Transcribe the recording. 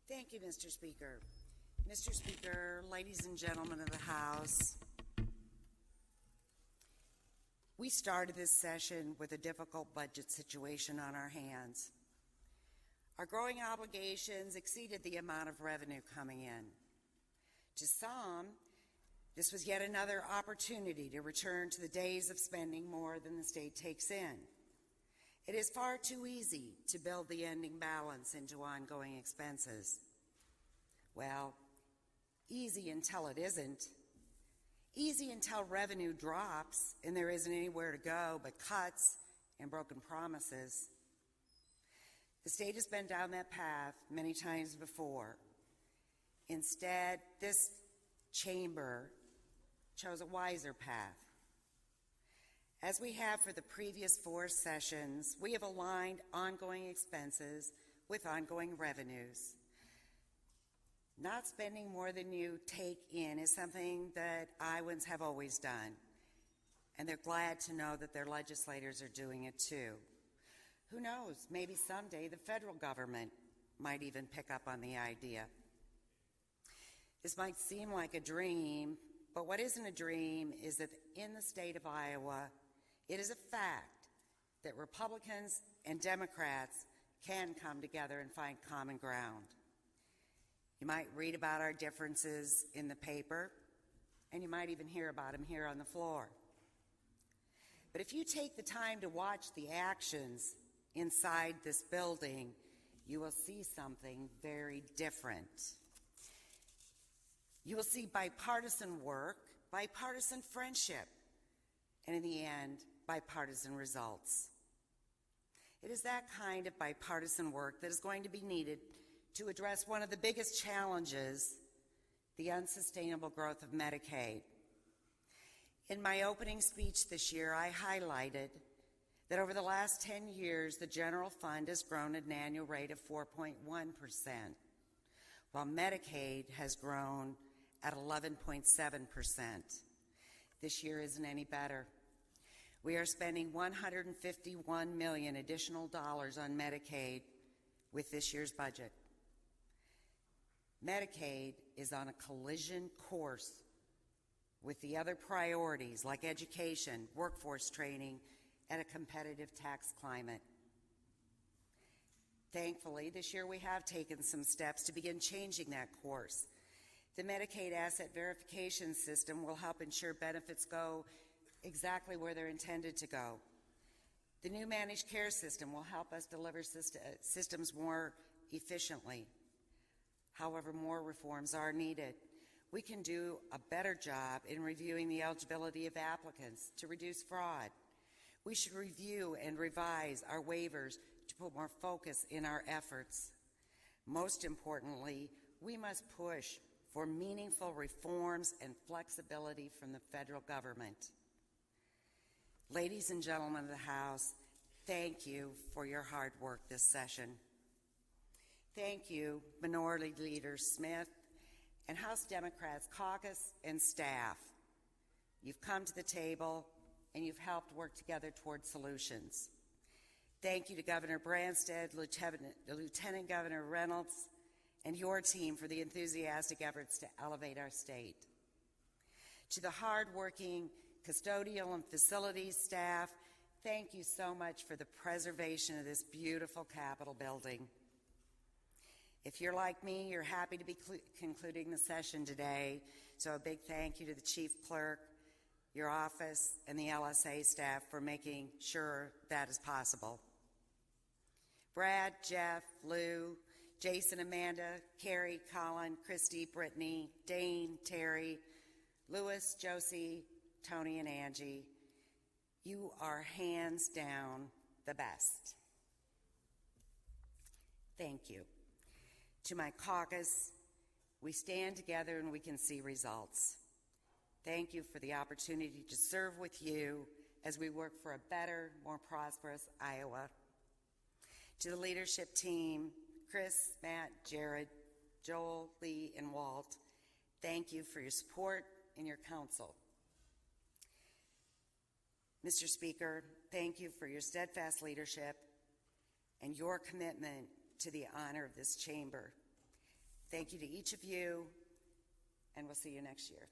Thank you, Mr. Speaker. Mr. Speaker, ladies and gentlemen of the House, we started this session with a difficult budget situation on our hands. Our growing obligations exceeded the amount of revenue coming in. To some, this was yet another opportunity to return to the days of spending more than the state takes in. It is far too easy to build the ending balance into ongoing expenses. Well, easy until it isn't. Easy until revenue drops and there isn't anywhere to go but cuts and broken promises. The state has been down that path many times before. Instead, this chamber chose a wiser path. As we have for the previous 4 sessions, we have aligned ongoing expenses with ongoing revenues. Not spending more than you take in is something that Iowans have always done, and they're glad to know that their legislators are doing it too. Who knows, maybe someday the federal government might even pick up on the idea. This might seem like a dream, but what isn't a dream is that in the state of Iowa, it is a fact that Republicans and Democrats can come together and find common ground. You might read about our differences in the paper, and you might even hear about them here on the floor. But if you take the time to watch the actions inside this building, you will see something very different. You will see bipartisan work, bipartisan friendship, and in the end, bipartisan results. It is that kind of bipartisan work that is going to be needed to address one of the biggest challenges, the unsustainable growth of Medicaid. In my opening speech this year, I highlighted that over the last 10 years, the general fund has grown at an annual rate of 4.1%, while Medicaid has grown at 11.7%. This year isn't any better. We are spending $151 million additional dollars on Medicaid with this year's budget. Medicaid is on a collision course with the other priorities like education, workforce training, and a competitive tax climate. Thankfully, this year we have taken some steps to begin changing that course. The Medicaid Asset Verification System will help ensure benefits go exactly where they're intended to go. The new managed care system will help us deliver systems more efficiently. However, more reforms are needed. We can do a better job in reviewing the eligibility of applicants to reduce fraud. We should review and revise our waivers to put more focus in our efforts. Most importantly, we must push for meaningful reforms and flexibility from the federal government. Ladies and gentlemen of the House, thank you for your hard work this session. Thank you, Minority Leader Smith and House Democrats caucus and staff. You've come to the table and you've helped work together toward solutions. Thank you to Governor Branstad, Lieutenant Governor Reynolds, and your team for the enthusiastic efforts to elevate our state. To the hardworking custodial and facilities staff, thank you so much for the preservation of this beautiful Capitol building. If you're like me, you're happy to be concluding the session today, so a big thank you to the Chief Clerk, your office, and the LSA staff for making sure that is possible. Brad, Jeff, Lou, Jason, Amanda, Carrie, Colin, Christy, Brittany, Dane, Terry, Louis, Josie, Tony, and Angie, you are hands down the best. Thank you. To my caucus, we stand together and we can see results. Thank you for the opportunity to serve with you as we work for a better, more prosperous Iowa. To the leadership team, Chris, Matt, Jared, Joel, Lee, and Walt, thank you for your support and your counsel. Mr. Speaker, thank you for your steadfast leadership and your commitment to the honor of this chamber. Thank you to each of you, and we'll see you next year.